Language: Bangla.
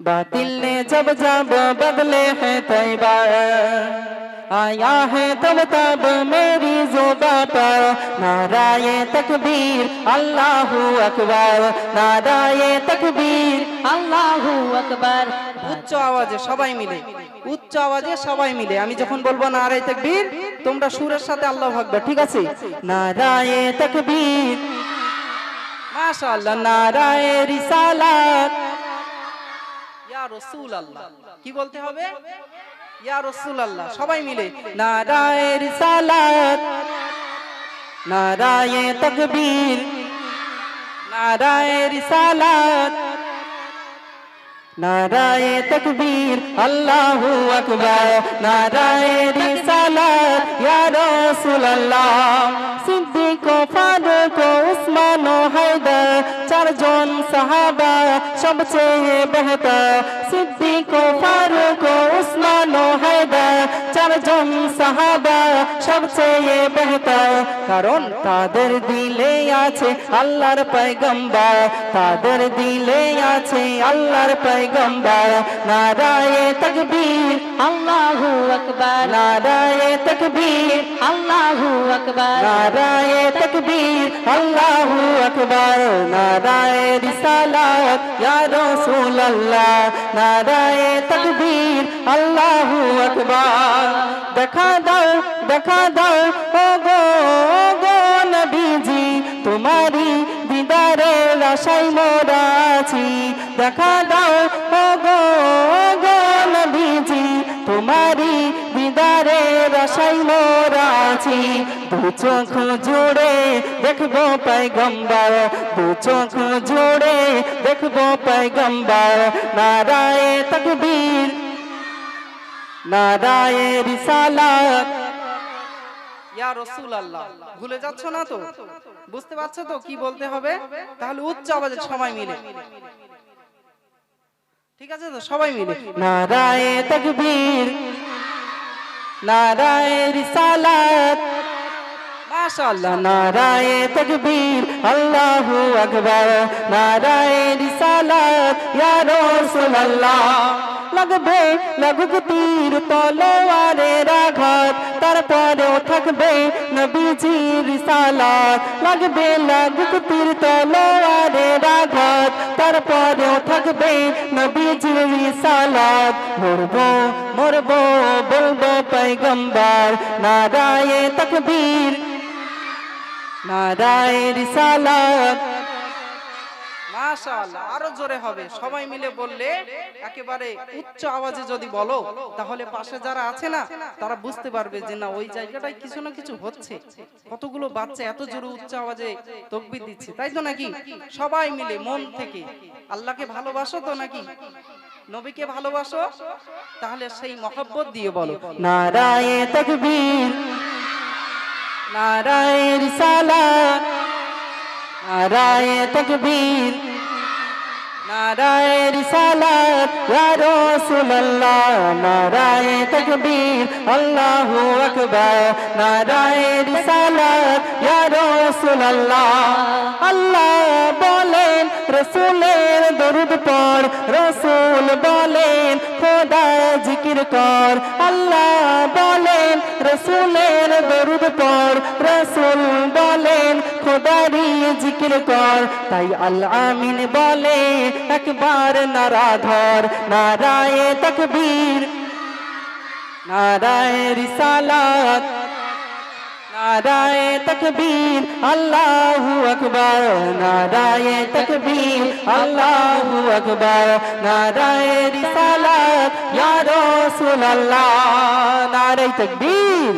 बातिल ने जब जब बदले हैं तैबा, आया है तब तब मेरी ज़ुबां पर नाराए तकबीर अल्लाहु अकबर, नाराए तकबीर अल्लाहु अकबर। উচ্চ আওয়াজে সবাই মিলে, উচ্চ আওয়াজে সবাই মিলে আমি যখন বলবো নারায়ে তাকবীর তোমরা সুরের সাথে আল্লাহু আকবার, ঠিক আছে? নারায়ে তাকবীর, মাশাআল্লাহ। নারায়ে রিসালাত, ইয়া রাসূলুল্লাহ, কি বলতে হবে? ইয়া রাসূলুল্লাহ, সবাই মিলে নারায়ে রিসালাত, নারায়ে তাকবীর, নারায়ে রিসালাত, নারায়ে তাকবীর আল্লাহু আকবার, নারায়ে রিসালাত ইয়া রাসূলুল্লাহ। সিদ্দিক ও ফারুক ও উসমান ও হায়দার চারজন সাহাবা সবচেয়ে বেহতর, সিদ্দিক ও ফারুক ও উসমান ও হায়দার চারজন সাহাবা সবচেয়ে বেহতর, কারণ তাদের দিলে আছে আল্লাহর পয়গম্বর, তাদের দিলে আছে আল্লাহর পয়গম্বর। নারায়ে তাকবীর আল্লাহু আকবার, নারায়ে তাকবীর আল্লাহু আকবার, নারায়ে তাকবীর আল্লাহু আকবার, নারায়ে রিসালাত ইয়া রাসূলুল্লাহ, নারায়ে তাকবীর আল্লাহু আকবার। দেখা দাও ও গো নবীজি, তোমারি দিদারের আশায় মোরা আছি। দেখা দাও ও গো নবীজি, তোমারি দিদারের আশায় মোরা আছি। দু চোখ জুড়ে দেখবো পয়গম্বর, দু চোখ জুড়ে দেখবো পয়গম্বর। নারায়ে তাকবীর, নারায়ে রিসালাত ইয়া রাসূলুল্লাহ। ভুলে যাচ্ছ না তো? বুঝতে পারছো তো কি বলতে হবে? তাহলে উচ্চ আওয়াজে সবাই মিলে, ঠিক আছে তো? সবাই মিলে নারায়ে তাকবীর, নারায়ে রিসালাত, মাশাআল্লাহ। নারায়ে তাকবীর আল্লাহু আকবার, নারায়ে রিসালাত ইয়া রাসূলুল্লাহ। লাগবে লাগুক তীর তলোয়ারের আঘাত, তারপরেও থাকবে নবীজির রিসালাত। লাগবে লাগুক তীর তলোয়ারের আঘাত, তারপরেও থাকবে নবীজির রিসালাত। মরবো বলবো পয়গম্বর, নারায়ে তাকবীর, নারায়ে রিসালাত। মাশাআল্লাহ, আরো জোরে হবে সবাই মিলে বললে। একেবারে উচ্চ আওয়াজে যদি বলো তাহলে পাশে যারা আছে না তারা বুঝতে পারবে যে না ওই জায়গাটায় কিছু না কিছু হচ্ছে। কতগুলো বাচ্চা এত জোরে উচ্চ আওয়াজে তাকবীর দিচ্ছে, তাই তো নাকি? সবাই মিলে মন থেকে আল্লাহকে ভালোবাসো তো নাকি? নবীকে ভালোবাসো? তাহলে সেই মহব্বত দিয়ে বলো নারায়ে তাকবীর, নারায়ে রিসালাত, নারায়ে তাকবীর, নারায়ে রিসালাত ইয়া রাসূলুল্লাহ, নারায়ে তাকবীর আল্লাহু আকবার, নারায়ে রিসালাত ইয়া রাসূলুল্লাহ। আল্লাহ বলেন রাসূলের দরুদ পড়, রাসূল বলেন খোদা জিকির কর। আল্লাহ বলেন রাসূলের দরুদ পড়, রাসূল বলেন খোদারি জিকির কর। তাই আল আমিন বলে একবার নারা ধর, নারায়ে তাকবীর, নারায়ে রিসালাত, নারায়ে তাকবীর আল্লাহু আকবার, নারায়ে তাকবীর আল্লাহু আকবার, নারায়ে রিসালাত ইয়া রাসূলুল্লাহ। নারায়ে তাকবীর।